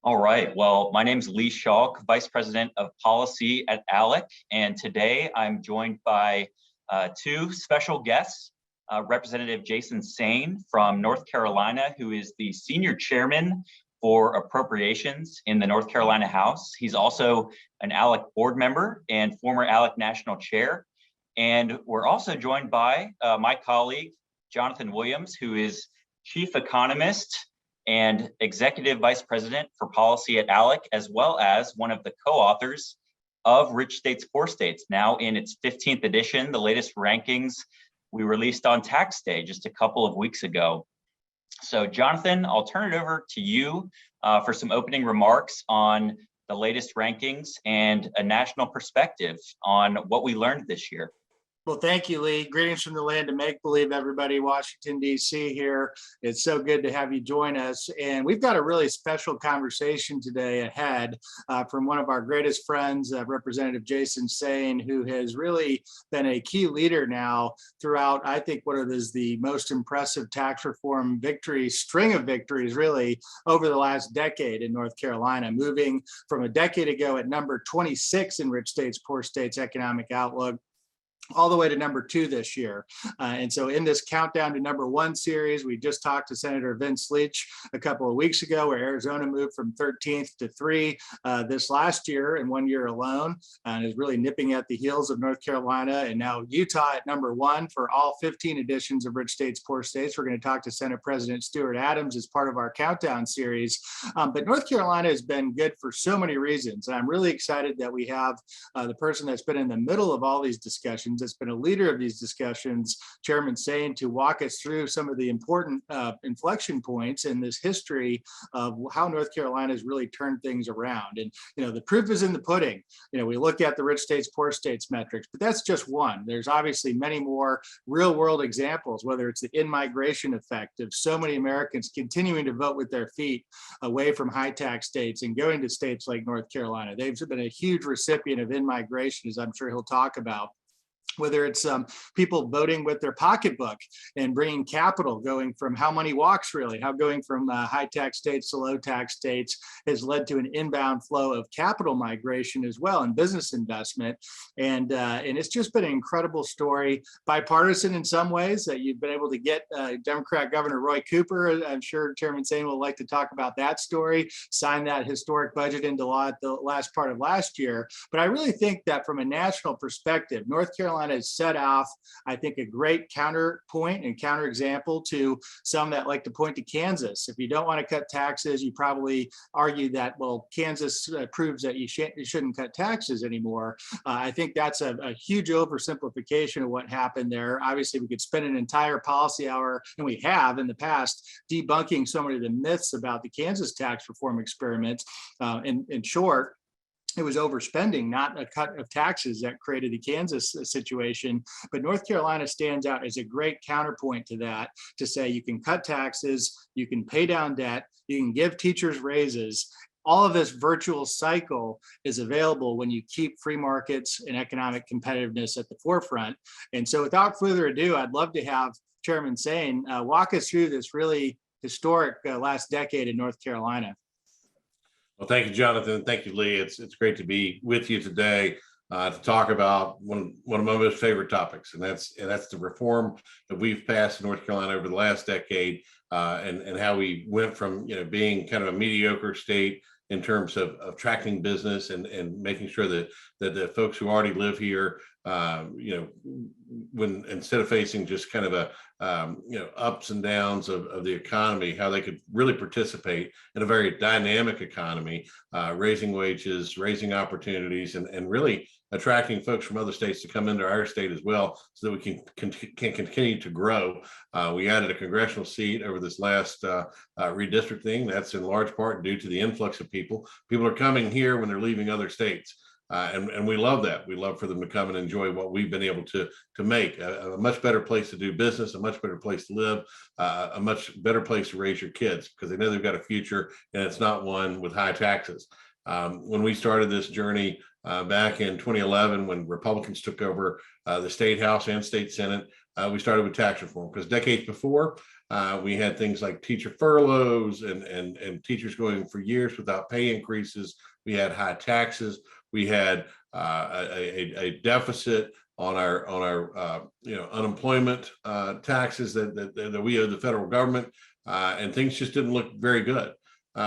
All right. Well, my name is Lee Schalk, Vice President of Policy at ALEC, and today I'm joined by two special guests, Representative Jason Saine from North Carolina, who is the Senior Chairman for Appropriations in the North Carolina House. He's also an ALEC board member and former ALEC National Chair. And we're also joined by my colleague, Jonathan Williams, who is Chief Economist and Executive Vice President for Policy at ALEC, as well as one of the co-authors of Rich States, Poor States, now in its 15th edition, the latest rankings we released on tax day just a couple of weeks ago. So Jonathan, I'll turn it over to you for some opening remarks on the latest rankings and a national perspective on what we learned this year. Well, thank you, Lee. Greetings from the land of make-believe, everybody. Washington, D.C. here. It's so good to have you join us. And we've got a really special conversation today ahead from one of our greatest friends, Representative Jason Saine, who has really been a key leader now throughout, I think, what is the most impressive tax reform string of victories, really, over the last decade in North Carolina, moving from a decade ago at number 26 in Rich States, Poor States Economic Outlook, all the way to number 2 this year. And so in this countdown to number 1 series, we just talked to Senator Vince Leach a couple of weeks ago, where Arizona moved from 13th to 3 this last year in 1 year alone, and is really nipping at the heels of North Carolina. And now Utah at number 1 for all 15 editions of Rich States, Poor States. We're going to talk to Senate President Stuart Adams as part of our countdown series. But North Carolina has been good for so many reasons. And I'm really excited that we have the person that's been in the middle of all these discussions, that's been a leader of these discussions, Chairman Saine, to walk us through some of the important inflection points in this history of how North Carolina has really turned things around. And, the proof is in the pudding. We look at the Rich States, Poor States metrics, but that's just one. There's obviously many more real world examples, whether it's the in-migration effect of so many Americans continuing to vote with their feet away from high tax states and going to states like North Carolina. They've been a huge recipient of in-migration, as I'm sure he'll talk about. Whether it's people voting with their pocketbook and bringing capital, going from how money walks really, how going from high tax states to low tax states has led to an inbound flow of capital migration as well, and business investment. And it's just been an incredible story, bipartisan in some ways, that you've been able to get Democrat Governor Roy Cooper. I'm sure Chairman Saine will like to talk about that story, sign that historic budget into law at the last part of last year. But I really think that from a national perspective, North Carolina has set off, I think, a great counterpoint and counterexample to some that like to point to Kansas. If you don't want to cut taxes, you probably argue that, well, Kansas proves that you shouldn't cut taxes anymore. I think that's a huge oversimplification of what happened there. Obviously, we could spend an entire policy hour, and we have in the past, debunking so many of the myths about the Kansas tax reform experiment. In short, it was overspending, not a cut of taxes, that created the Kansas situation. But North Carolina stands out as a great counterpoint to that, to say you can cut taxes, you can pay down debt, you can give teachers raises. All of this virtual cycle is available when you keep free markets and economic competitiveness at the forefront. And so without further ado, I'd love to have Chairman Saine walk us through this really historic last decade in North Carolina. Well, thank you, Jonathan. Thank you, Lee. It's great to be with you today to talk about one of my most favorite topics, and that's the reform that we've passed in North Carolina over the last decade, and how we went from being kind of a mediocre state in terms of attracting business and making sure that the folks who already live here, when instead of facing just kind of a ups and downs of the economy, how they could really participate in a very dynamic economy, raising wages, raising opportunities, and really attracting folks from other states to come into our state as well, so that we can continue to grow. We added a congressional seat over this last redistricting. That's in large part due to the influx of people. People are coming here when they're leaving other states. And we love that. We love for them to come and enjoy what we've been able to make a much better place to do business, a much better place to live, a much better place to raise your kids, because they know they've got a future, and it's not one with high taxes. When we started this journey back in 2011, when Republicans took over the state house and state senate, we started with tax reform, because decades before, we had things like teacher furloughs and teachers going for years without pay increases. We had high taxes. We had a deficit on our unemployment taxes that we owe the federal government, and things just didn't look very good.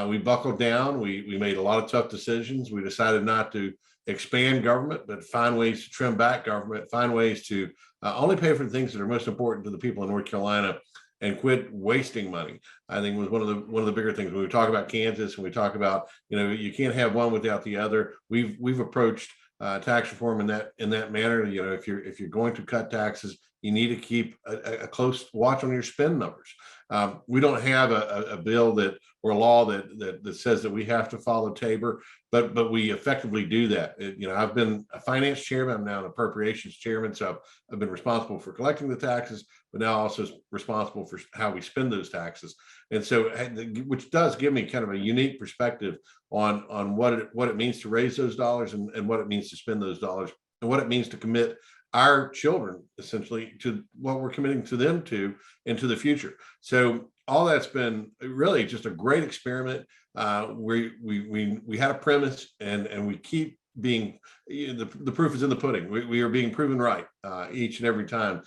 We buckled down. We made a lot of tough decisions. We decided not to expand government, but find ways to trim back government, find ways to only pay for the things that are most important to the people in North Carolina, and quit wasting money. I think was one of the bigger things when we talk about Kansas, and we talk about, you can't have one without the other. We've approached tax reform in that manner. If you're going to cut taxes, you need to keep a close watch on your spend numbers. We don't have a bill or a law that says that we have to follow Tabor, but we effectively do that. I've been a finance chairman. I'm now an appropriations chairman, so I've been responsible for collecting the taxes, but now also responsible for how we spend those taxes. And so, which does give me kind of a unique perspective on what it means to raise those dollars, and what it means to spend those dollars, and what it means to commit our children essentially to what we're committing to them to into the future. So all that's been really just a great experiment. We had a premise, and we keep being, the proof is in the pudding. We are being proven right each and every time.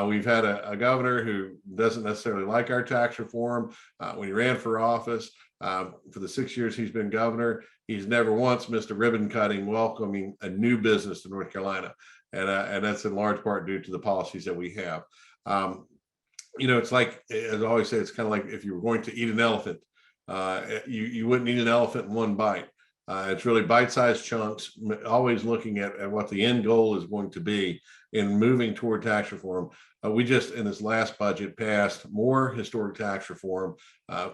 We've had a governor who doesn't necessarily like our tax reform. When he ran for office, for the 6 years he's been governor, he's never once missed a ribbon cutting welcoming a new business to North Carolina. And that's in large part due to the policies that we have. It's like, as I always say, it's kind of like if you were going to eat an elephant, you wouldn't eat an elephant in one bite. It's really bite-sized chunks, always looking at what the end goal is going to be in moving toward tax reform. We just, in this last budget, passed more historic tax reform.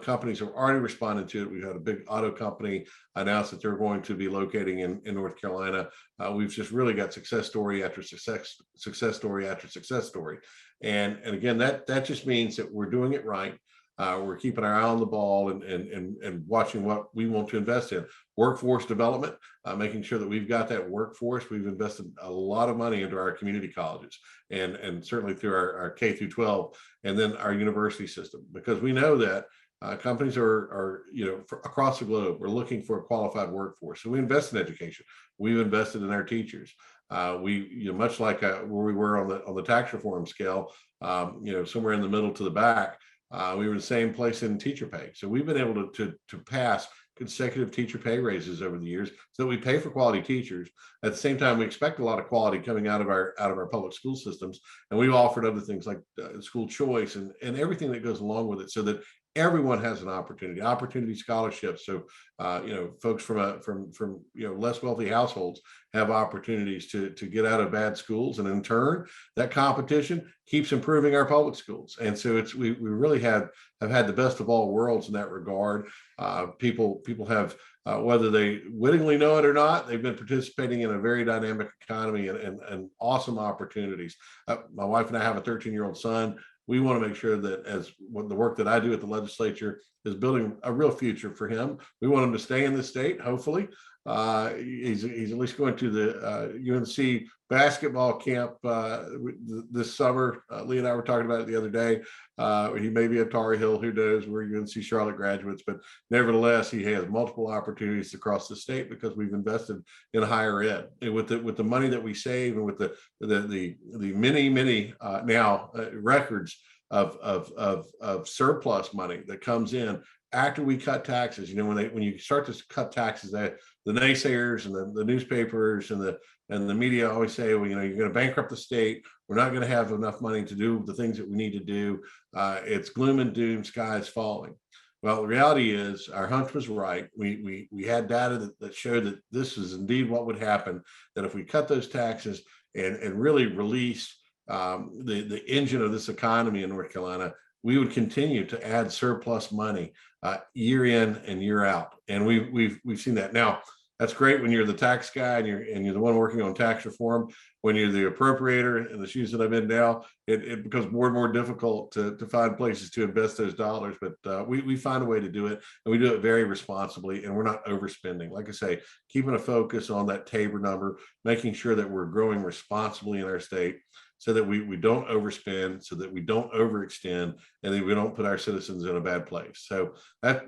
Companies have already responded to it. We've had a big auto company announce that they're going to be locating in North Carolina. We've just really got success story after success story after success story. And again, that just means that we're doing it right. We're keeping our eye on the ball and watching what we want to invest in. Workforce development, making sure that we've got that workforce. We've invested a lot of money into our community colleges, and certainly through our K through 12, and then our university system, because we know that companies are across the globe, we're looking for a qualified workforce. So we invest in education. We've invested in our teachers. We much like where we were on the tax reform scale, somewhere in the middle to the back. We were in the same place in teacher pay. So we've been able to pass consecutive teacher pay raises over the years, so that we pay for quality teachers. At the same time, we expect a lot of quality coming out of our public school systems. And we've offered other things like school choice and everything that goes along with it, so that everyone has an opportunity scholarships. So folks from less wealthy households have opportunities to get out of bad schools, and in turn that competition keeps improving our public schools. And so we really have had the best of all worlds in that regard. People have, whether they wittingly know it or not, they've been participating in a very dynamic economy and awesome opportunities. My wife and I have a 13-year-old son. We want to make sure that the work that I do at the legislature is building a real future for him. We want him to stay in the state, hopefully. He's at least going to the UNC basketball camp this summer. Lee and I were talking about it the other day. He may be at Tar Hill, who knows? We're UNC Charlotte graduates, but nevertheless, he has multiple opportunities across the state because we've invested in higher ed. And with the money that we save, and with the many now records of surplus money that comes in after we cut taxes. When you start to cut taxes, the naysayers and the newspapers and the media always say, well, you're going to bankrupt the state. We're not going to have enough money to do the things that we need to do. It's gloom and doom, sky is falling. Well, the reality is our hunch was right. We had data that showed that this is indeed what would happen, that if we cut those taxes and really release the engine of this economy in North Carolina, we would continue to add surplus money year in and year out. And we've seen that. Now, that's great when you're the tax guy and you're the one working on tax reform. When you're the appropriator, in the shoes that I'm in now, it becomes more and more difficult to find places to invest those dollars. But we find a way to do it, and we do it very responsibly, and we're not overspending. Like I say, keeping a focus on that Tabor number, making sure that we're growing responsibly in our state. so that we don't overspend, so that we don't overextend, and then we don't put our citizens in a bad place. So that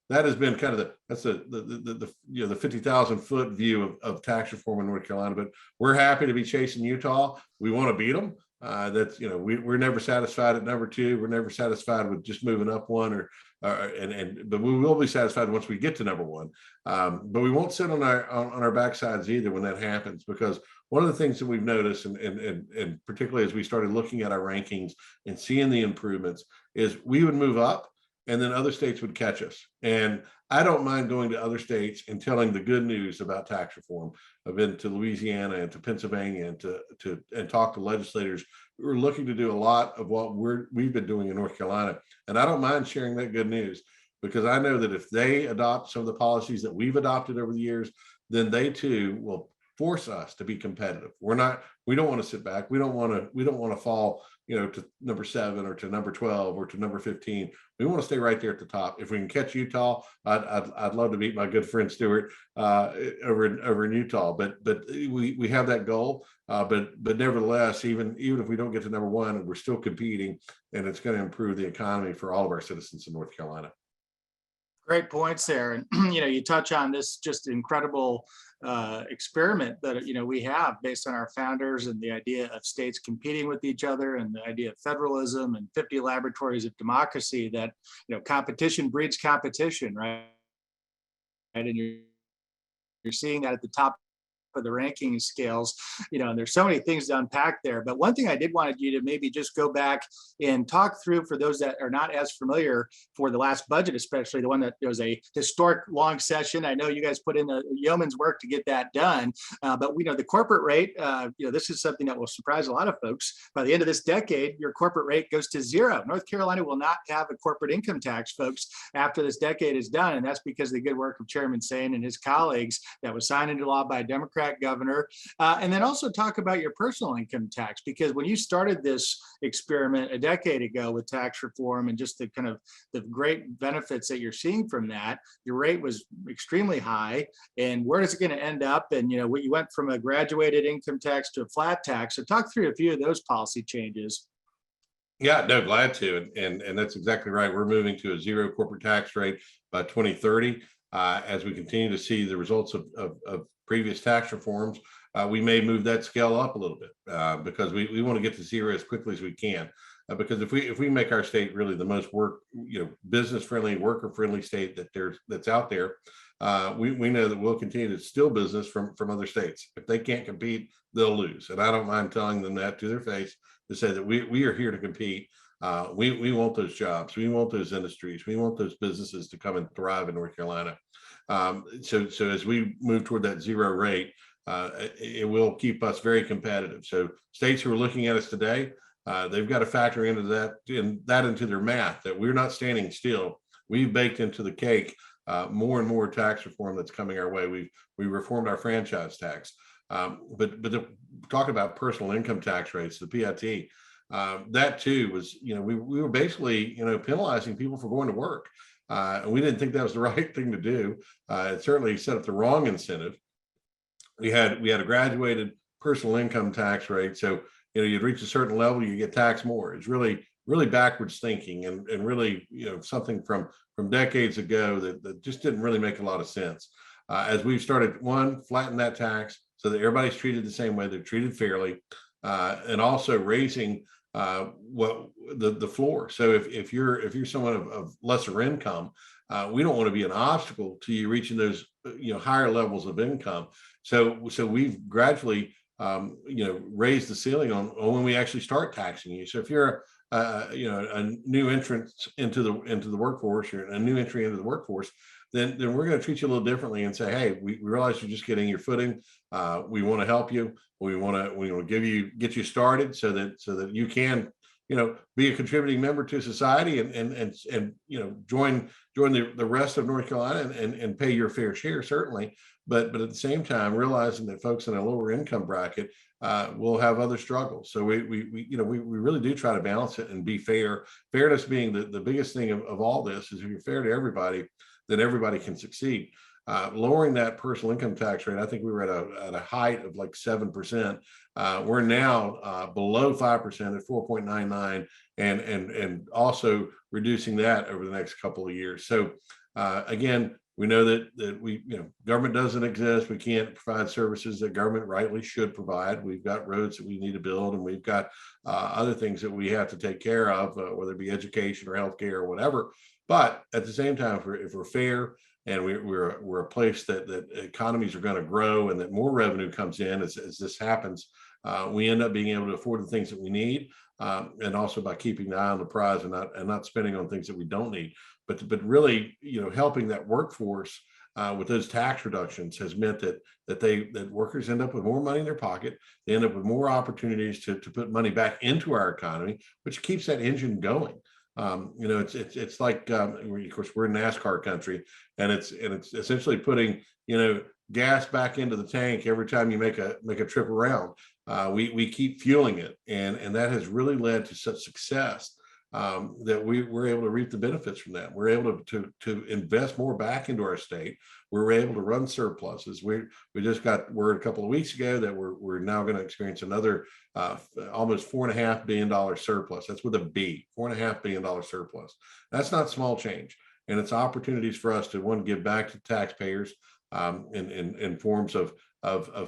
has been kind of the 50,000 foot view of tax reform in North Carolina. But we're happy to be chasing Utah. We want to beat them. That's, we're never satisfied at number 2. We're never satisfied with just moving up one, but we will be satisfied once we get to number 1. But we won't sit on our backsides either when that happens, because one of the things that we've noticed, and particularly as we started looking at our rankings and seeing the improvements, is we would move up and then other states would catch us. And I don't mind going to other states and telling the good news about tax reform. I've been to Louisiana and to Pennsylvania and talk to legislators who are looking to do a lot of what we've been doing in North Carolina. And I don't mind sharing that good news, because I know that if they adopt some of the policies that we've adopted over the years, then they too will force us to be competitive. We don't want to sit back. We don't want to fall, to number 7 or to number 12 or to number 15. We want to stay right there at the top. If we can catch Utah, I'd love to meet my good friend Stuart over in Utah. But we have that goal. But nevertheless, even if we don't get to number 1, we're still competing, and it's going to improve the economy for all of our citizens in North Carolina. Great points there. And, you touch on this just incredible experiment that, we have based on our founders and the idea of states competing with each other and the idea of federalism and 50 laboratories of democracy, that, competition breeds competition, right? And you're seeing that at the top of the ranking scales, and there's so many things to unpack there. But one thing I did want you to maybe just go back and talk through, for those that are not as familiar, for the last budget, especially the one that was a historic long session. I know you guys put in a yeoman's work to get that done, but we know the corporate rate, this is something that will surprise a lot of folks. By the end of this decade, your corporate rate goes to 0. North Carolina will not have a corporate income tax, folks, after this decade is done. And that's because of the good work of Chairman Saine and his colleagues that was signed into law by a Democrat governor. And then also talk about your personal income tax, because when you started this experiment a decade ago with tax reform and just the kind of the great benefits that you're seeing from that, your rate was extremely high. And where is it going to end up? And, you went from a graduated income tax to a flat tax. So talk through a few of those policy changes. Yeah, no, glad to. And that's exactly right. We're moving to a 0 corporate tax rate by 2030. As we continue to see the results of previous tax reforms, we may move that scale up a little bit because we want to get to 0 as quickly as we can. Because if we make our state really the most business friendly, worker friendly state that's out there, we know that we'll continue to steal business from other states. If they can't compete, they'll lose. And I don't mind telling them that to their face, to say that we are here to compete. We want those jobs. We want those industries. We want those businesses to come and thrive in North Carolina. So as we move toward that 0 rate, it will keep us very competitive. So states who are looking at us today, they've got to factor into that into their math, that we're not standing still. We've baked into the cake more and more tax reform that's coming our way. We reformed our franchise tax, but talking about personal income tax rates, the PIT, that too was, we were basically, penalizing people for going to work. And we didn't think that was the right thing to do. It certainly set up the wrong incentive. We had a graduated personal income tax rate. So, you'd reach a certain level, you get taxed more. It's really backwards thinking and really, something from decades ago that just didn't really make a lot of sense. As we've started, flatten that tax so that everybody's treated the same way, they're treated fairly, and also raising what the floor. So if you're someone of lesser income, we don't want to be an obstacle to you reaching those higher levels of income. So we've gradually raised the ceiling on when we actually start taxing you. So if you're a new entrant into the workforce, or a new entry into the workforce, then we're going to treat you a little differently and say, hey, we realize you're just getting your footing. We want to help you. We want to get you started so that you can, be a contributing member to society and join the rest of North Carolina and pay your fair share, certainly. But at the same time, realizing that folks in a lower income bracket will have other struggles. So we really do try to balance it and be fair. Fairness being the biggest thing of all this is, if you're fair to everybody, then everybody can succeed. lowering that personal income tax rate. I think we were at a height of like 7%. We're now below 5% at 4.99, and also reducing that over the next couple of years. So again, we know that we, government doesn't exist. We can't provide services that government rightly should provide. We've got roads that we need to build, and we've got other things that we have to take care of, whether it be education or healthcare or whatever. But at the same time, if we're fair and we're a place that economies are going to grow and that more revenue comes in as this happens, we end up being able to afford the things that we need, and also by keeping the eye on the prize and not spending on things that we don't need. But really, helping that workforce with those tax reductions has meant that workers end up with more money in their pocket. They end up with more opportunities to put money back into our economy, which keeps that engine going. It's like, of course, we're a NASCAR country, and it's essentially putting gas back into the tank every time you make a trip around. We keep fueling it, and that has really led to such success that we're able to reap the benefits from that. We're able to invest more back into our state. We're able to run surpluses. We just got word a couple of weeks ago that we're now going to experience another almost $4.5 billion surplus. That's with a B, $4.5 billion surplus. That's not small change, and it's opportunities for us to give back to taxpayers in forms of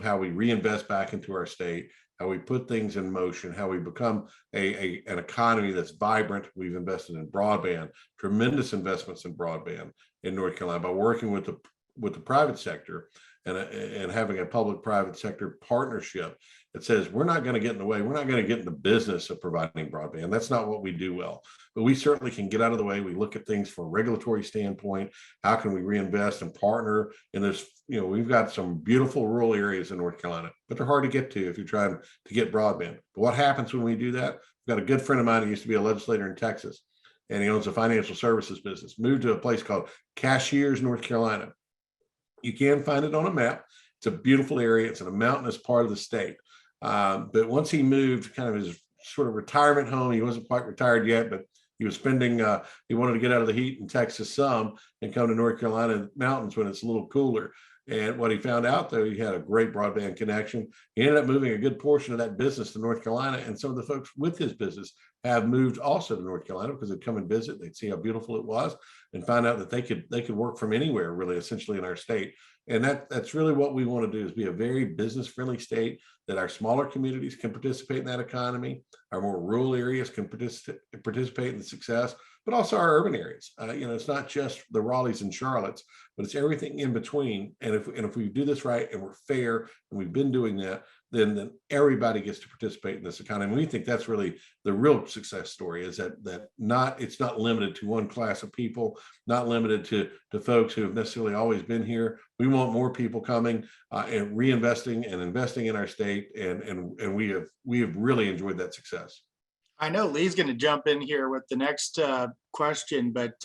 how we reinvest back into our state, how we put things in motion, how we become an economy that's vibrant. We've invested in broadband, tremendous investments in broadband in North Carolina by working with the private sector and having a public-private sector partnership that says we're not going to get in the way. We're not going to get in the business of providing broadband. That's not what we do well. But we certainly can get out of the way. We look at things from a regulatory standpoint. How can we reinvest and partner in this? We've got some beautiful rural areas in North Carolina, but they're hard to get to if you're trying to get broadband. But what happens when we do that? I've got a good friend of mine who used to be a legislator in Texas, and he owns a financial services business, moved to a place called Cashiers, North Carolina. You can find it on a map. It's a beautiful area. It's in a mountainous part of the state. But once he moved kind of his sort of retirement home, he wasn't quite retired yet, but he was spending, he wanted to get out of the heat in Texas some and come to North Carolina mountains when it's a little cooler. And what he found out, though, he had a great broadband connection. He ended up moving a good portion of that business to North Carolina. And some of the folks with his business have moved also to North Carolina because they'd come and visit. They'd see how beautiful it was and find out that they could work from anywhere, really, essentially in our state. And that's really what we want to do, is be a very business-friendly state, that our smaller communities can participate in that economy, our more rural areas can participate in the success, but also our urban areas. It's not just the Raleighs and Charlottes, but it's everything in between. And if we do this right and we're fair, and we've been doing that, then everybody gets to participate in this economy. We think that's really the real success story, is that it's not limited to one class of people, not limited to folks who have necessarily always been here. We want more people coming and reinvesting and investing in our state, and we have really enjoyed that success. I know Lee's going to jump in here with the next question, but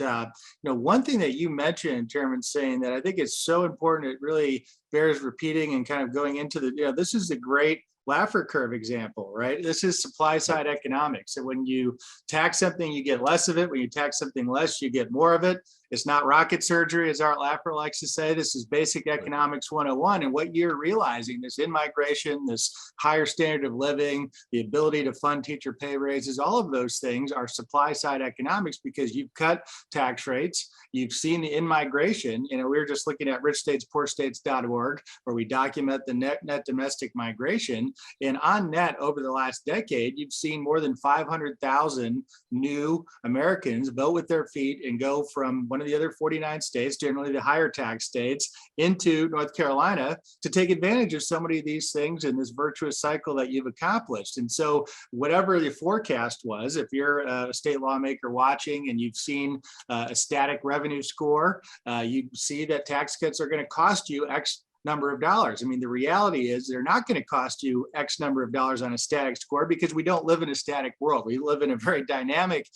one thing that you mentioned, Chairman Saine, that I think is so important, it really bears repeating and kind of going into this is a great Laffer curve example, right? This is supply side economics. And when you tax something, you get less of it. When you tax something less, you get more of it. It's not rocket surgery, as Art Laffer likes to say. This is basic economics 101. And what you're realizing, this in-migration, this higher standard of living, the ability to fund teacher pay raises, all of those things are supply side economics, because you've cut tax rates. You've seen the in-migration. We were just looking at richstates.poorstates.org, where we document the net domestic migration. And on net, over the last decade, you've seen more than 500,000 new Americans vote with their feet and go from one of the other 49 states, generally the higher tax states, into North Carolina to take advantage of so many of these things in this virtuous cycle that you've accomplished. And so whatever the forecast was, if you're a state lawmaker watching and you've seen a static revenue score, you see that tax cuts are going to cost you X number of dollars. I mean, the reality is they're not going to cost you X number of dollars on a static score, because we don't live in a static world. We live in a very dynamic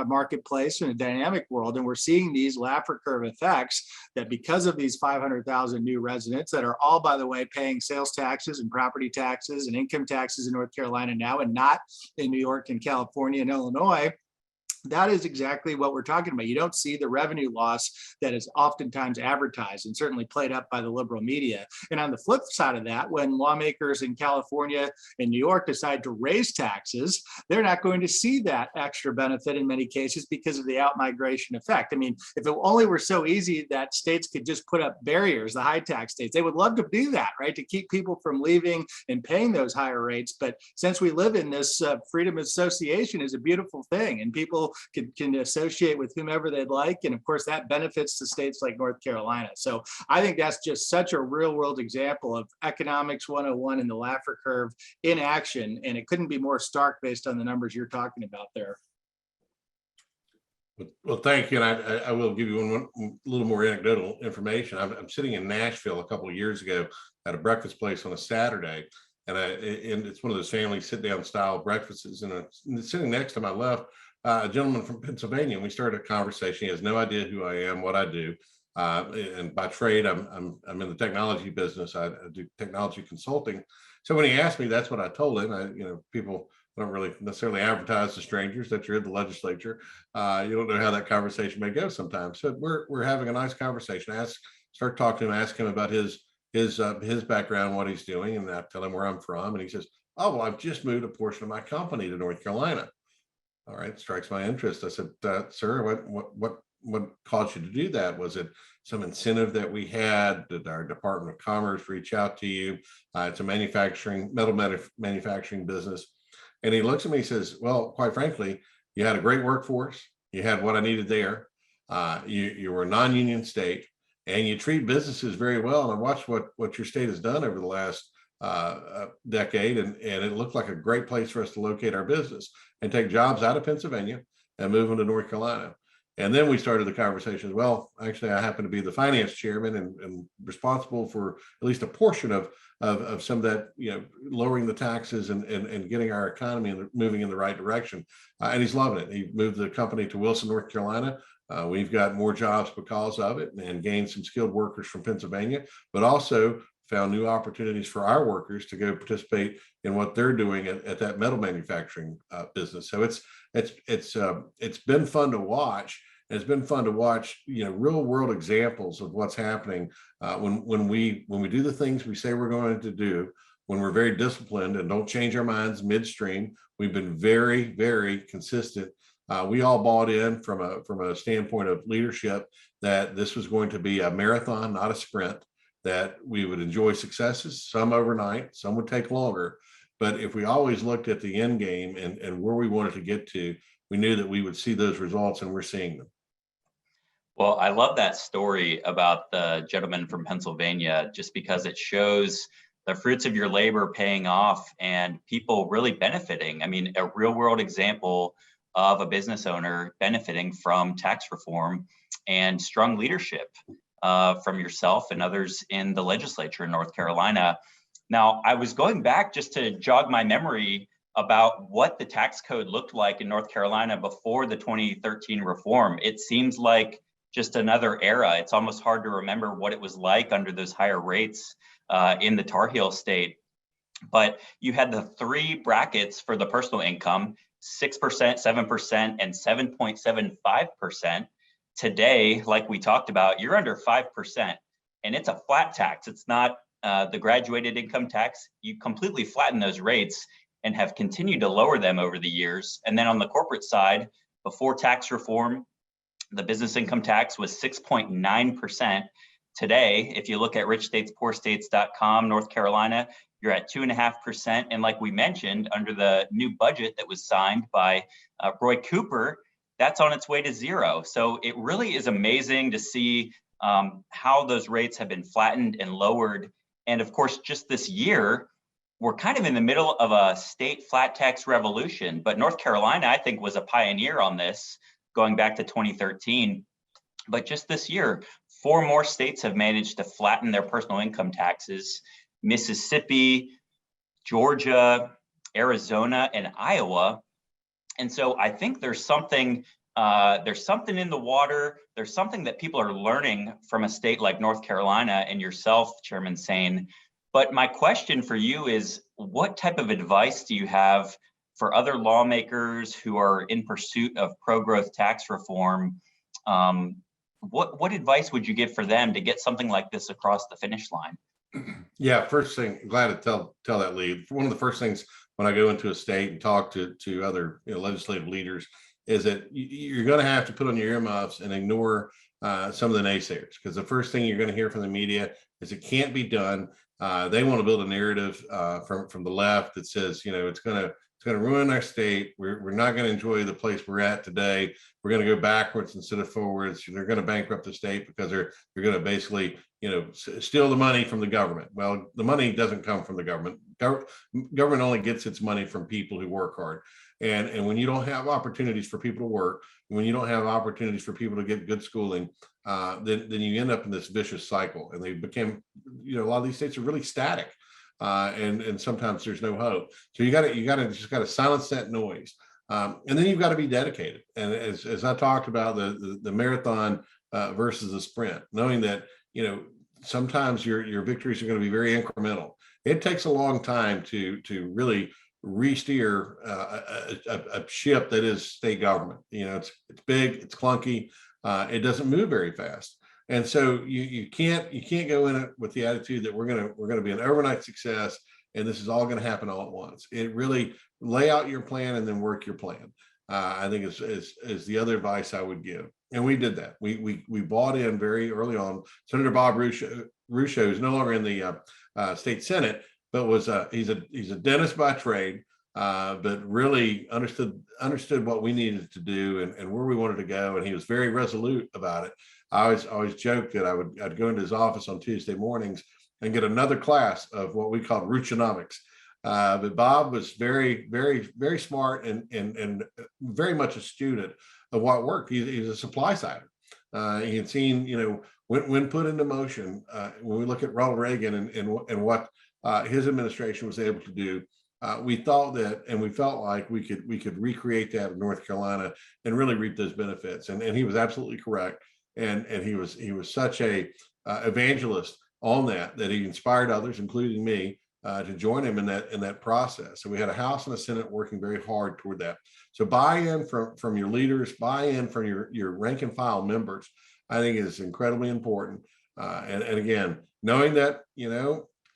marketplace, in a dynamic world. And we're seeing these Laffer curve effects, that because of these 500,000 new residents that are all, by the way, paying sales taxes and property taxes and income taxes in North Carolina now, and not in New York and California and Illinois, that is exactly what we're talking about. You don't see the revenue loss that is oftentimes advertised and certainly played up by the liberal media. And on the flip side of that, when lawmakers in California and New York decide to raise taxes, they're not going to see that extra benefit in many cases because of the outmigration effect. I mean, if it only were so easy that states could just put up barriers, the high tax states, they would love to do that, right? To keep people from leaving and paying those higher rates. But since we live in this freedom of association is a beautiful thing, and people can associate with whomever they'd like. And of course, that benefits the states like North Carolina. So I think that's just such a real world example of economics 101 and the Laffer curve in action. And it couldn't be more stark based on the numbers you're talking about there. Well, thank you. And I will give you one little more anecdotal information. I'm sitting in Nashville a couple of years ago at a breakfast place on a Saturday. And it's one of those family sit down style breakfasts. And sitting next to my left, a gentleman from Pennsylvania, and we started a conversation. He has no idea who I am, what I do, and by trade, I'm in the technology business. I do technology consulting. So when he asked me, that's what I told him. People don't really necessarily advertise to strangers that you're in the legislature. You don't know how that conversation may go sometimes. So we're having a nice conversation. Start talking to him, ask him about his background, what he's doing, and I tell him where I'm from, and he says, "Oh, well, I've just moved a portion of my company to North Carolina." All right, strikes my interest. I said, "Sir, what caused you to do that? Was it some incentive that we had? Did our Department of Commerce reach out to you?" It's a metal manufacturing business. And he looks at me and says, "Well, quite frankly, you had a great workforce. You had what I needed there. You were a non-union state, and you treat businesses very well. And I watched what your state has done over the last decade, and it looked like a great place for us to locate our business and take jobs out of Pennsylvania and move them to North Carolina." And then we started the conversation. Well, actually, I happen to be the finance chairman and responsible for at least a portion of some of that, lowering the taxes and getting our economy and moving in the right direction. And he's loving it. He moved the company to Wilson, North Carolina. We've got more jobs because of it and gained some skilled workers from Pennsylvania, but also found new opportunities for our workers to go participate in what they're doing at that metal manufacturing business. So it's been fun to watch. And it's been fun to watch, real world examples of what's happening when we do the things we say we're going to do, when we're very disciplined and don't change our minds midstream. We've been very, very consistent. We all bought in from a standpoint of leadership that this was going to be a marathon, not a sprint, that we would enjoy successes, some overnight, some would take longer. But if we always looked at the end game and where we wanted to get to, we knew that we would see those results, and we're seeing them. Well, I love that story about the gentleman from Pennsylvania, just because it shows the fruits of your labor paying off and people really benefiting. I mean, a real world example of a business owner benefiting from tax reform and strong leadership from yourself and others in the legislature in North Carolina. Now, I was going back just to jog my memory about what the tax code looked like in North Carolina before the 2013 reform. It seems like just another era. It's almost hard to remember what it was like under those higher rates in the Tar Heel state. But you had the three brackets for the personal income, 6%, 7%, and 7.75%. Today, like we talked about, you're under 5%, and it's a flat tax. It's not the graduated income tax. You completely flatten those rates and have continued to lower them over the years. And then on the corporate side, before tax reform, the business income tax was 6.9%. Today, if you look at richstatespoorstates.com, North Carolina, you're at 2.5%. And like we mentioned, under the new budget that was signed by Roy Cooper, that's on its way to zero. So it really is amazing to see how those rates have been flattened and lowered. And of course, just this year, we're kind of in the middle of a state flat tax revolution. But North Carolina, I think, was a pioneer on this, going back to 2013. But just this year, 4 more states have managed to flatten their personal income taxes: Mississippi, Georgia, Arizona, and Iowa. And so I think there's something in the water. There's something that people are learning from a state like North Carolina and yourself, Chairman Saine. But my question for you is, what type of advice do you have for other lawmakers who are in pursuit of pro-growth tax reform, what advice would you give for them to get something like this across the finish line? Yeah, first thing, glad to tell that lead. One of the first things when I go into a state and talk to other legislative leaders is that you're going to have to put on your earmuffs and ignore some of the naysayers, because the first thing you're going to hear from the media is it can't be done. They want to build a narrative from the left that says, it's going to ruin our state. We're not going to enjoy the place we're at today. We're going to go backwards instead of forwards. They're going to bankrupt the state because they're going to basically, steal the money from the government. Well, the money doesn't come from the government. Government only gets its money from people who work hard. And when you don't have opportunities for people to work, when you don't have opportunities for people to get good schooling, then you end up in this vicious cycle. And they became, a lot of these states are really static. And sometimes there's no hope. So you got to silence that noise. And then you've got to be dedicated. And as I talked about the marathon versus the sprint, knowing that, sometimes your victories are going to be very incremental. It takes a long time to really re-steer a ship that is state government. It's big, it's clunky, it doesn't move very fast. And so you can't go in it with the attitude that we're gonna be an overnight success and this is all going to happen all at once. It really lay out your plan and then work your plan. I think is the other advice I would give. And we did that. We bought in very early on. Senator Bob Russo is no longer in the state Senate, but he's a dentist by trade, but really understood what we needed to do and where we wanted to go. And he was very resolute about it. I always joked that I'd go into his office on Tuesday mornings and get another class of what we called Rootonomics. But Bob was very, very, very smart and very much a student of what worked. He's a supply sider. He had seen, when put into motion, when we look at Ronald Reagan and what his administration was able to do, we thought that, and we felt like we could recreate that in North Carolina and really reap those benefits. And he was absolutely correct. And he was such a evangelist on that he inspired others, including me, to join him in that process. So we had a House and a Senate working very hard toward that. So buy-in from your leaders, buy-in from your rank and file members, I think is incredibly important. And again, knowing that,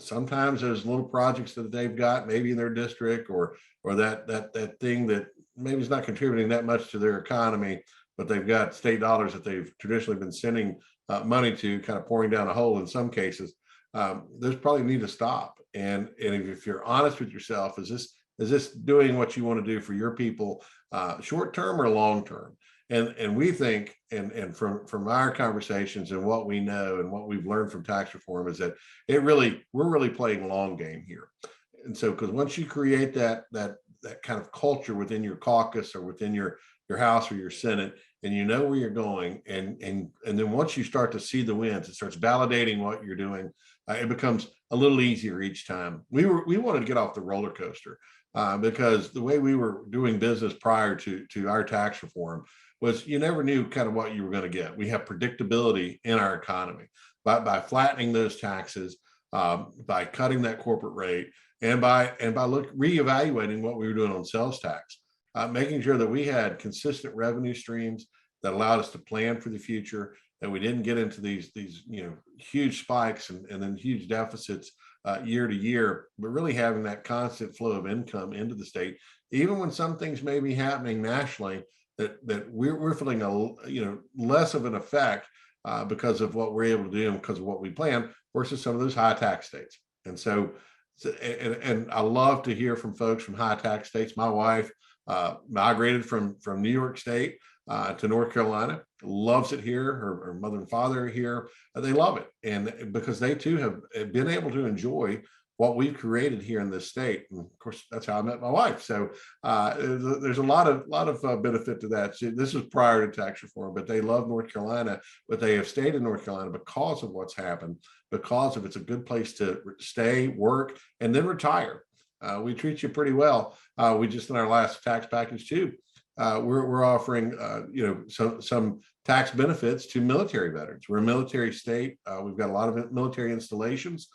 sometimes those little projects that they've got maybe in their district or that thing that maybe is not contributing that much to their economy, but they've got state dollars that they've traditionally been sending money to, kind of pouring down a hole in some cases. Those probably need to stop. And if you're honest with yourself, is this doing what you want to do for your people, short term or long term? And we think, and from our conversations and what we know and what we've learned from tax reform is that we're really playing long game here. And so, because once you create that kind of culture within your caucus or within your House or your Senate, and you know where you're going, and then once you start to see the wins, it starts validating what you're doing. It becomes a little easier each time. We wanted to get off the roller coaster because the way we were doing business prior to our tax reform was you never knew kind of what you were going to get. We have predictability in our economy by flattening those taxes, by cutting that corporate rate, and by reevaluating what we were doing on sales tax, making sure that we had consistent revenue streams that allowed us to plan for the future, that we didn't get into these huge spikes and then huge deficits year to year, but really having that constant flow of income into the state, even when some things may be happening nationally that we're feeling less of an effect because of what we're able to do and because of what we plan versus some of those high tax states. And so, and I love to hear from folks from high tax states. My wife migrated from New York State to North Carolina, loves it here. Her mother and father are here. They love it. And because they too have been able to enjoy what we've created here in this state. And of course, that's how I met my wife. So there's a lot of benefit to that. So this was prior to tax reform, but they love North Carolina, but they have stayed in North Carolina because of what's happened, because of it's a good place to stay, work, and then retire. We treat you pretty well. We just in our last tax package too, we're offering some tax benefits to military veterans. We're a military state. We've got a lot of military installations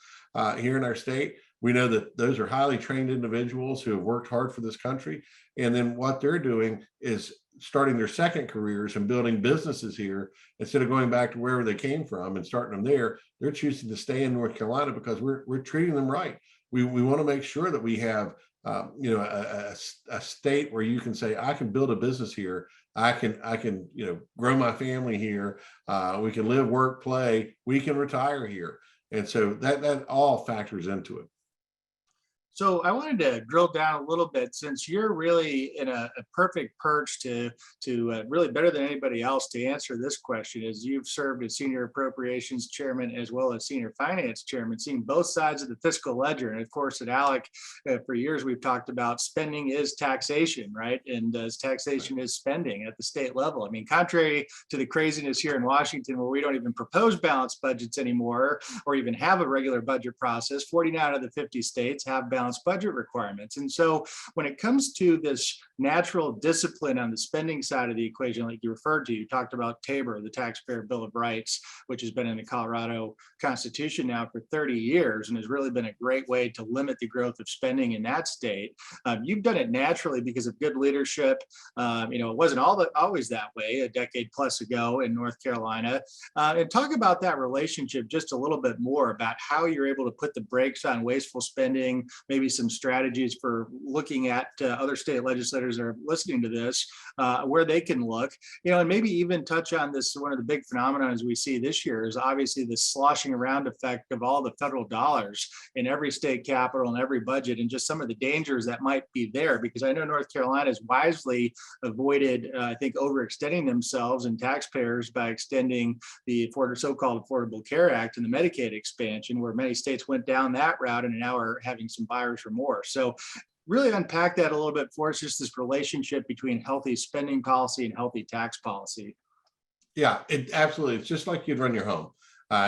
here in our state. We know that those are highly trained individuals who have worked hard for this country. And then what they're doing is starting their second careers and building businesses here instead of going back to wherever they came from and starting them there. They're choosing to stay in North Carolina because we're treating them right. We want to make sure that we have a state where you can say, I can build a business here. I can grow my family here. We can live, work, play. We can retire here. And so that all factors into it. So I wanted to drill down a little bit, since you're really in a perfect perch to really better than anybody else to answer this question, as you've served as senior appropriations chairman as well as senior finance chairman, seeing both sides of the fiscal ledger. And of course, at ALEC, for years we've talked about spending is taxation, right? And as taxation is spending at the state level. I mean, contrary to the craziness here in Washington, where we don't even propose balanced budgets anymore, or even have a regular budget process, 49 of the 50 states have balanced budget requirements. And so when it comes to this natural discipline on the spending side of the equation, like you referred to, you talked about TABOR, the Taxpayer Bill of Rights, which has been in the Colorado Constitution now for 30 years and has really been a great way to limit the growth of spending in that state. You've done it naturally because of good leadership. It wasn't always that way a decade plus ago in North Carolina. And talk about that relationship just a little bit more, about how you're able to put the brakes on wasteful spending, maybe some strategies for looking at other state legislators that are listening to this, where they can look, and maybe even touch on this. One of the big phenomena we see this year is obviously the sloshing around effect of all the federal dollars in every state capital and every budget, and just some of the dangers that might be there, because I know North Carolina has wisely avoided, I think, overextending themselves and taxpayers by extending the so-called Affordable Care Act and the Medicaid expansion, where many states went down that route and now are having some buyers for more. So really unpack that a little bit for us, just this relationship between healthy spending policy and healthy tax policy. Yeah, it absolutely. It's just like you'd run your home.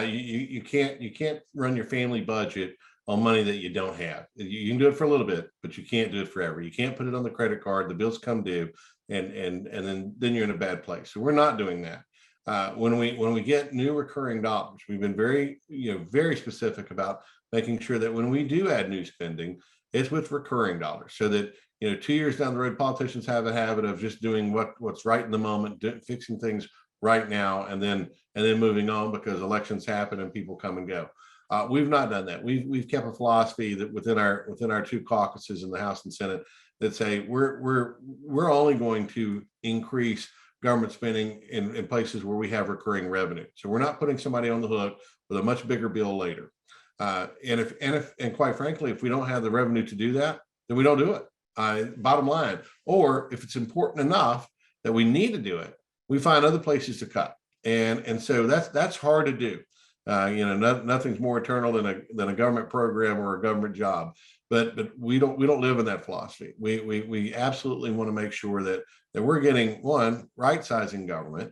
You can't run your family budget on money that you don't have. You can do it for a little bit, but you can't do it forever. You can't put it on the credit card. The bills come due, and then you're in a bad place. So we're not doing that. When we get new recurring dollars, we've been very specific about making sure that when we do add new spending, it's with recurring dollars, so that 2 years down the road, politicians have a habit of just doing what's right in the moment, fixing things right now, and then moving on because elections happen and people come and go. We've not done that. We've kept a philosophy that within our two caucuses in the House and Senate that say we're only going to increase government spending in places where we have recurring revenue. So we're not putting somebody on the hook with a much bigger bill later. And quite frankly, if we don't have the revenue to do that, then we don't do it. Bottom line. Or if it's important enough that we need to do it, we find other places to cut. And so that's hard to do. Nothing's more eternal than a government program or a government job. But we don't live in that philosophy. We absolutely want to make sure that we're getting, one, right sizing government,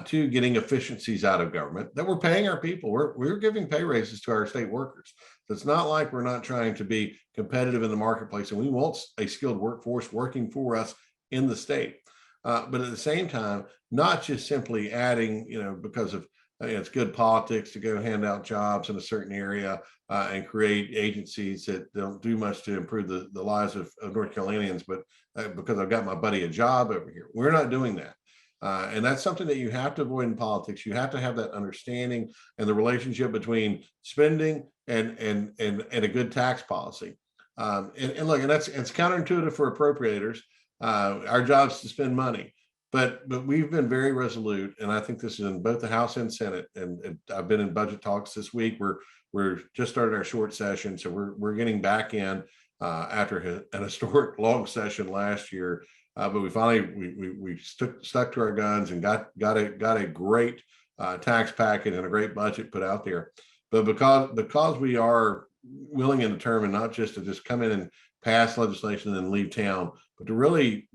two, getting efficiencies out of government, that we're paying our people. We're giving pay raises to our state workers. So it's not like we're not trying to be competitive in the marketplace, and we want a skilled workforce working for us in the state. But at the same time, not just simply adding, because of it's good politics to go hand out jobs in a certain area and create agencies that don't do much to improve the lives of North Carolinians, but because I've got my buddy a job over here. We're not doing that. And that's something that you have to avoid in politics. You have to have that understanding and the relationship between spending and a good tax policy. And look, and it's counterintuitive for appropriators. Our job is to spend money, but we've been very resolute, and I think this is in both the House and Senate. And I've been in budget talks this week. We're just started our short session, so we're getting back in after an historic long session last year. But we finally we stuck to our guns and got a great tax packet and a great budget put out there. But because we are willing and determined not just to just come in and pass legislation and then leave town, but to really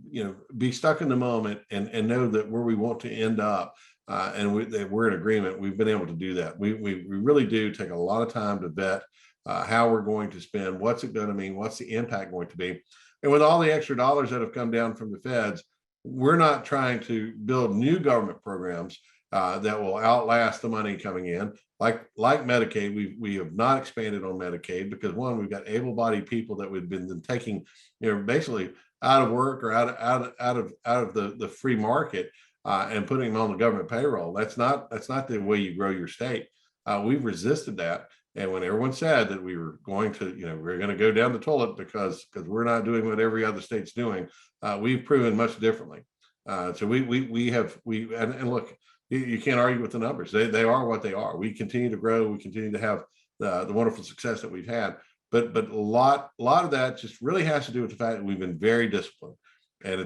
be stuck in the moment and know that where we want to end up and that we're in agreement, we've been able to do that. We really do take a lot of time to vet how we're going to spend, what's it going to mean, what's the impact going to be. And with all the extra dollars that have come down from the feds, we're not trying to build new government programs. that will outlast the money coming in. Like Medicaid, we have not expanded on Medicaid because one, we've got able-bodied people that we've been taking, basically out of work or out of the free market and putting them on the government payroll. That's not the way you grow your state. We've resisted that. And when everyone said that we were going to, we're going to go down the toilet because we're not doing what every other state's doing, we've proven much differently. So and look, you can't argue with the numbers. They are what they are. We continue to grow. We continue to have the wonderful success that we've had. But a lot of that just really has to do with the fact that we've been very disciplined. And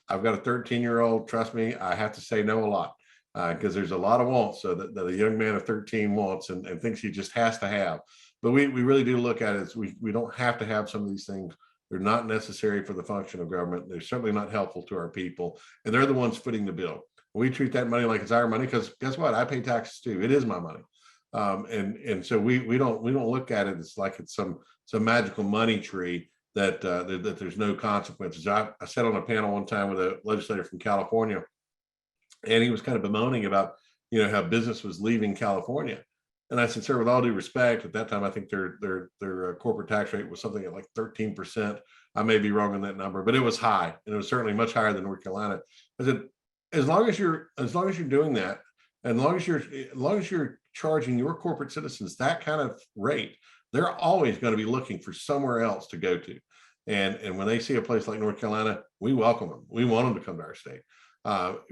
I've got a 13-year-old. Trust me, I have to say no a lot because there's a lot of wants so that a young man of 13 wants and thinks he just has to have. But we really do look at it as we don't have to have some of these things. They're not necessary for the function of government. They're certainly not helpful to our people. And they're the ones footing the bill. We treat that money like it's our money because guess what? I pay taxes too. It is my money. And so we don't look at it as like it's some magical money tree that there's no consequences. I sat on a panel one time with a legislator from California, and he was kind of bemoaning about how business was leaving California. And I said, sir, with all due respect, at that time I think their corporate tax rate was something like 13%. I may be wrong on that number, but it was high, and it was certainly much higher than North Carolina. I said, as long as you're doing that, and as long as you're charging your corporate citizens that kind of rate, they're always going to be looking for somewhere else to go to. And when they see a place like North Carolina, we welcome them. We want them to come to our state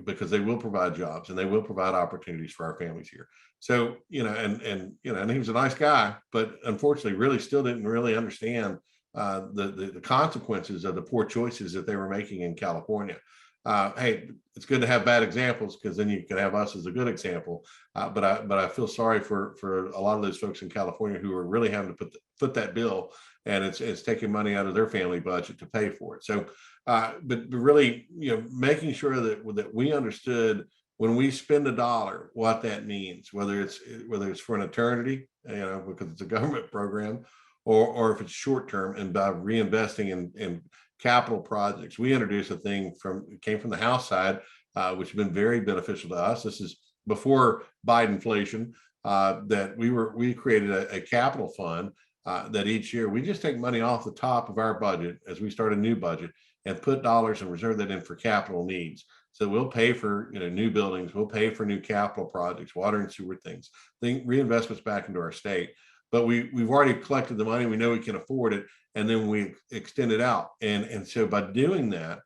because they will provide jobs and they will provide opportunities for our families here. So, and he was a nice guy, but unfortunately really still didn't really understand the consequences of the poor choices that they were making in California. Hey, it's good to have bad examples because then you can have us as a good example. But I feel sorry for a lot of those folks in California who are really having to foot that bill, and it's taking money out of their family budget to pay for it. So, but really, making sure that we understood when we spend a dollar what that means, whether it's for an eternity, because it's a government program, or if it's short term, and by reinvesting in capital projects. We introduced a thing came from the House side, which has been very beneficial to us. This is before Bidenflation, that we created a capital fund that each year we just take money off the top of our budget as we start a new budget and put dollars and reserve that in for capital needs. So we'll pay for new buildings, we'll pay for new capital projects, water and sewer things, reinvestments back into our state. But we've already collected the money, we know we can afford it, and then we extend it out. And so by doing that,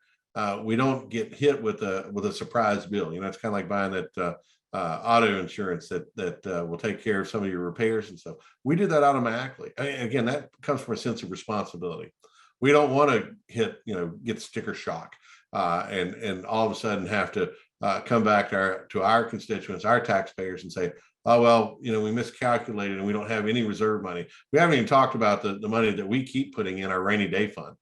we don't get hit with a surprise bill. It's kind of like buying that auto insurance that will take care of some of your repairs and stuff. We do that automatically. Again, that comes from a sense of responsibility. We don't want to get sticker shock and all of a sudden have to come back to our constituents, our taxpayers, and say, oh, well, we miscalculated and we don't have any reserve money. We haven't even talked about the money that we keep putting in our rainy day fund.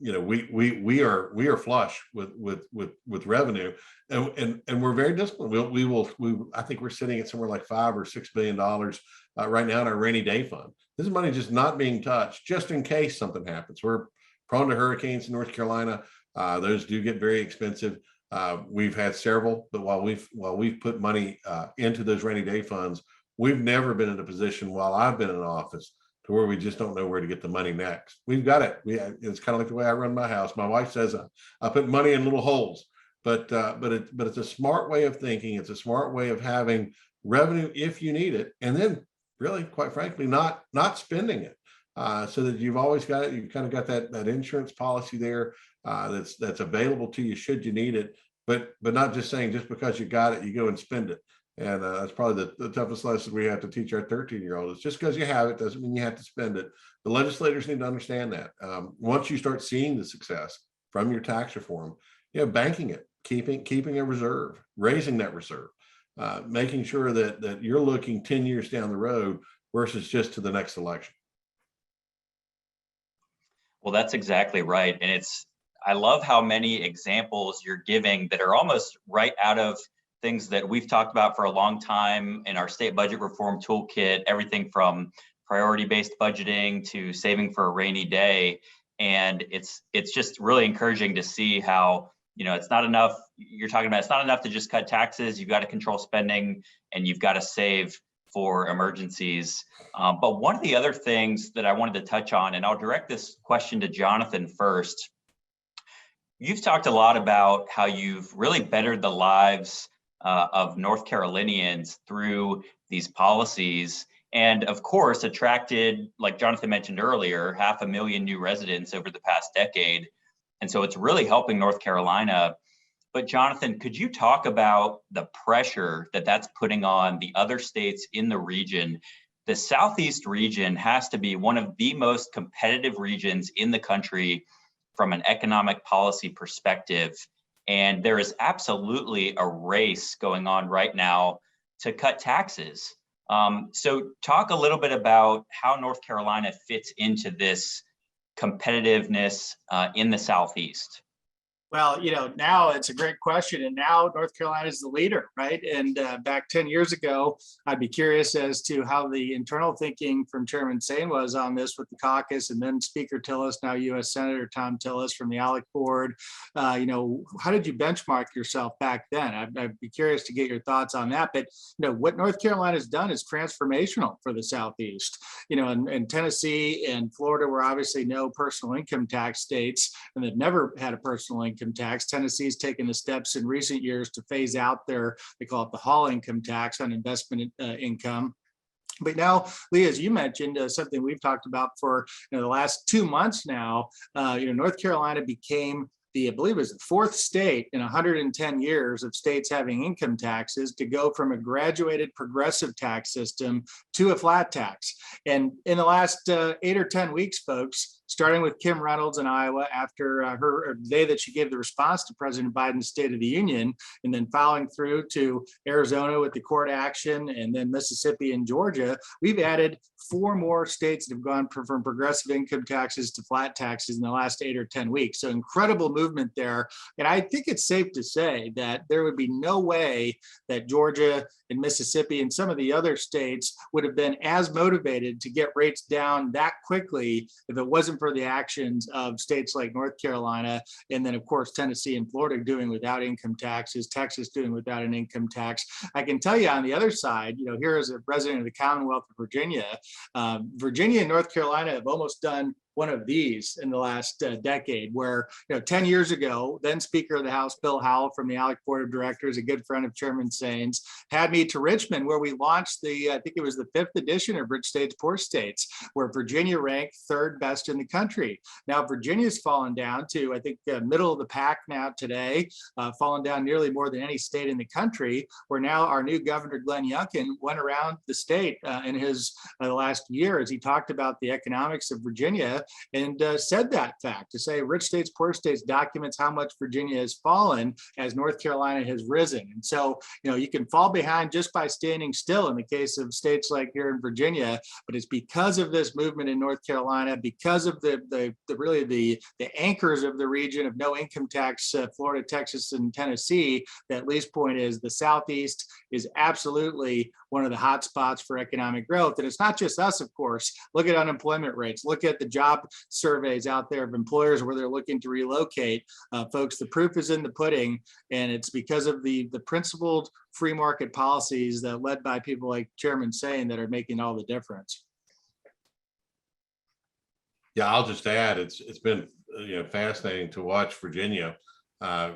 We are flush with revenue, and we're very disciplined. I think we're sitting at somewhere like $5 or $6 billion right now in our rainy day fund. This is money just not being touched, just in case something happens. We're prone to hurricanes in North Carolina. Those do get very expensive. We've had several, but while we've put money into those rainy day funds, we've never been in a position while I've been in office to where we just don't know where to get the money next. We've got it. It's kind of like the way I run my house. My wife says I put money in little holes, but it's a smart way of thinking. It's a smart way of having revenue if you need it, and then really, quite frankly, not spending it. So that you've always got it. You've kind of got that insurance policy there that's available to you should you need it, but not just saying just because you got it, you go and spend it. And that's probably the toughest lesson we have to teach our 13-year-old is just because you have it doesn't mean you have to spend it. The legislators need to understand that. Once you start seeing the success from your tax reform, banking it, keeping a reserve, raising that reserve, making sure that you're looking 10 years down the road versus just to the next election. Well, that's exactly right. And I love how many examples you're giving that are almost right out of things that we've talked about for a long time in our state budget reform toolkit, everything from priority-based budgeting to saving for a rainy day. And it's just really encouraging to see how it's not enough. You're talking about it's not enough to just cut taxes. You've got to control spending and you've got to save for emergencies. But one of the other things that I wanted to touch on, and I'll direct this question to Jonathan first. You've talked a lot about how you've really bettered the lives of North Carolinians through these policies, and of course attracted, like Jonathan mentioned earlier, 500,000 new residents over the past decade. And so it's really helping North Carolina. But Jonathan, could you talk about the pressure that that's putting on the other states in the region? The Southeast region has to be one of the most competitive regions in the country from an economic policy perspective. And there is absolutely a race going on right now to cut taxes. So talk a little bit about how North Carolina fits into this competitiveness in the Southeast. Well, now it's a great question. And now North Carolina is the leader, right? And back 10 years ago, I'd be curious as to how the internal thinking from Chairman Saine was on this with the caucus, and then Speaker Tillis, now U.S. Senator Tom Tillis from the ALEC board. How did you benchmark yourself back then? I'd be curious to get your thoughts on that. But, what North Carolina has done is transformational for the Southeast. And Tennessee and Florida were obviously no personal income tax states, and they've never had a personal income tax. Tennessee's taken the steps in recent years to phase out they call it the Hall income tax on investment income. But now, Lee, as you mentioned, something we've talked about for the last 2 months now, North Carolina became I believe it was the fourth state in 110 years of states having income taxes to go from a graduated progressive tax system to a flat tax. And in the last 8 or 10 weeks, folks, starting with Kim Reynolds in Iowa after the day that she gave the response to President Biden's State of the Union, and then following through to Arizona with the court action, and then Mississippi and Georgia, we've added 4 more states that have gone from progressive income taxes to flat taxes in the last 8 or 10 weeks. So incredible movement there. And I think it's safe to say that there would be no way that Georgia and Mississippi and some of the other states would have been as motivated to get rates down that quickly if it wasn't for the actions of states like North Carolina, and then of course Tennessee and Florida doing without income taxes, Texas doing without an income tax. I can tell you on the other side, here as a resident of the Commonwealth of Virginia, Virginia and North Carolina have almost done one of these in the last decade, where 10 years ago, then Speaker of the House Bill Howell from the ALEC Board of Directors, a good friend of Chairman Saine's, had me to Richmond, where we launched I think it was the 5th edition of Rich States, Poor States, where Virginia ranked 3rd best in the country. Now Virginia's fallen down to, I think, middle of the pack now today, fallen down nearly more than any state in the country, where now our new governor, Glenn Youngkin, went around the state in his last year as he talked about the economics of Virginia, and said that fact, to say Rich States, Poor States documents how much Virginia has fallen as North Carolina has risen. And so, you can fall behind just by standing still in the case of states like here in Virginia, but it's because of this movement in North Carolina, because of the anchors of the region of no income tax, Florida, Texas, and Tennessee, that Lee's point is the Southeast is absolutely one of the hot spots for economic growth. And it's not just us, of course. Look at unemployment rates. Look at the job surveys out there of employers where they're looking to relocate. Folks, the proof is in the pudding, and it's because of the principled free market policies that led by people like Chairman Saine that are making all the difference. Yeah, I'll just add, it's been fascinating to watch Virginia.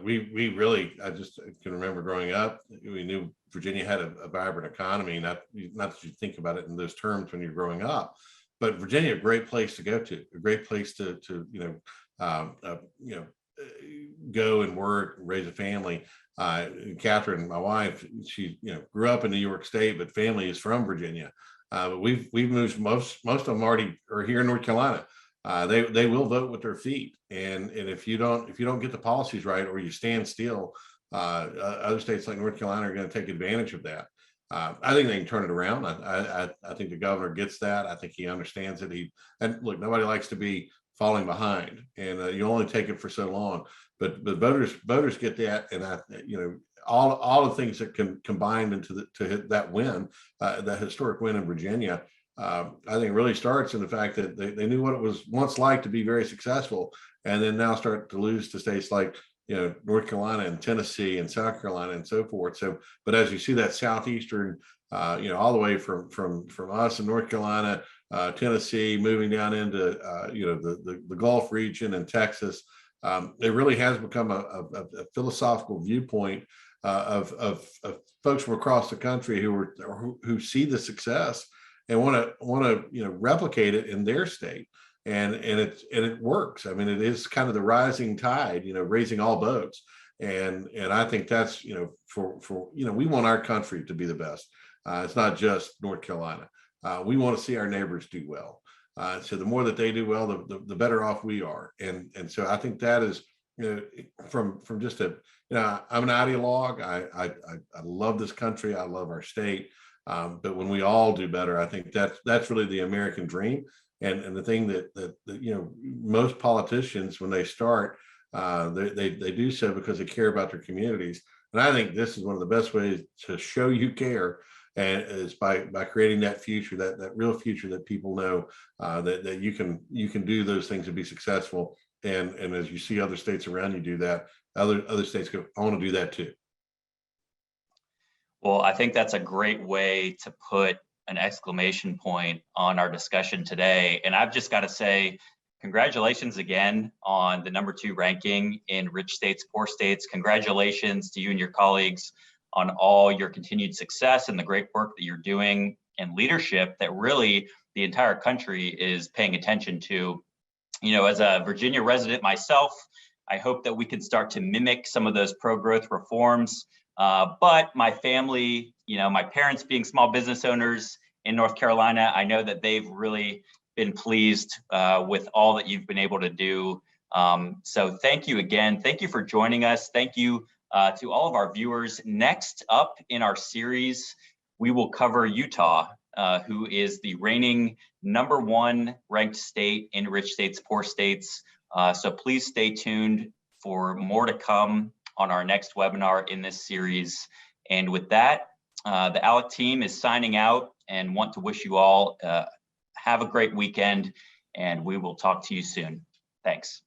We really, I just can remember growing up, we knew Virginia had a vibrant economy. Not that you think about it in those terms when you're growing up, but Virginia, a great place to go to, a great place to go and work, raise a family. Catherine, my wife, she grew up in New York State, but family is from Virginia. But we've moved, most of them already are here in North Carolina. They will vote with their feet, and if you don't get the policies right, or you stand still, other states like North Carolina are going to take advantage of that. I think they can turn it around. I think the governor gets that. I think he understands it. And look, nobody likes to be falling behind, and you only take it for so long. But voters get that, and all the things that can combine to hit that win, that historic win in Virginia. I think it really starts in the fact that they knew what it was once like to be very successful, and then now start to lose to states like North Carolina and Tennessee and South Carolina and so forth. So, but as you see that southeastern, all the way from us in North Carolina, Tennessee, moving down into the Gulf region and Texas, it really has become a philosophical viewpoint of folks from across the country who see the success and want to replicate it in their state. And it works. I mean, it is kind of the rising tide, raising all boats. And I think that's, we want our country to be the best. It's not just North Carolina. We want to see our neighbors do well. So the more that they do well, the better off we are. And so I think that is, from just I'm an ideologue. I love this country. I love our state. But when we all do better, I think that's really the American dream. And the thing that most politicians, when they start, they do so because they care about their communities. And I think this is one of the best ways to show you care, and is by creating that future, that real future that people know that you can do those things and be successful. And as you see other states around you do that, other states go, I want to do that too. Well, I think that's a great way to put an exclamation point on our discussion today. And I've just got to say, congratulations again on the #2 ranking in Rich States, Poor States. Congratulations to you and your colleagues on all your continued success and the great work that you're doing and leadership that really the entire country is paying attention to. As a Virginia resident myself, I hope that we can start to mimic some of those pro-growth reforms. But my family, my parents being small business owners in North Carolina, I know that they've really been pleased with all that you've been able to do. So thank you again. Thank you for joining us. Thank you to all of our viewers. Next up in our series, we will cover Utah, who is the reigning #1 ranked state in Rich States, Poor States. So please stay tuned for more to come on our next webinar in this series. And with that, the ALEC team is signing out and want to wish you all have a great weekend, and we will talk to you soon. Thanks.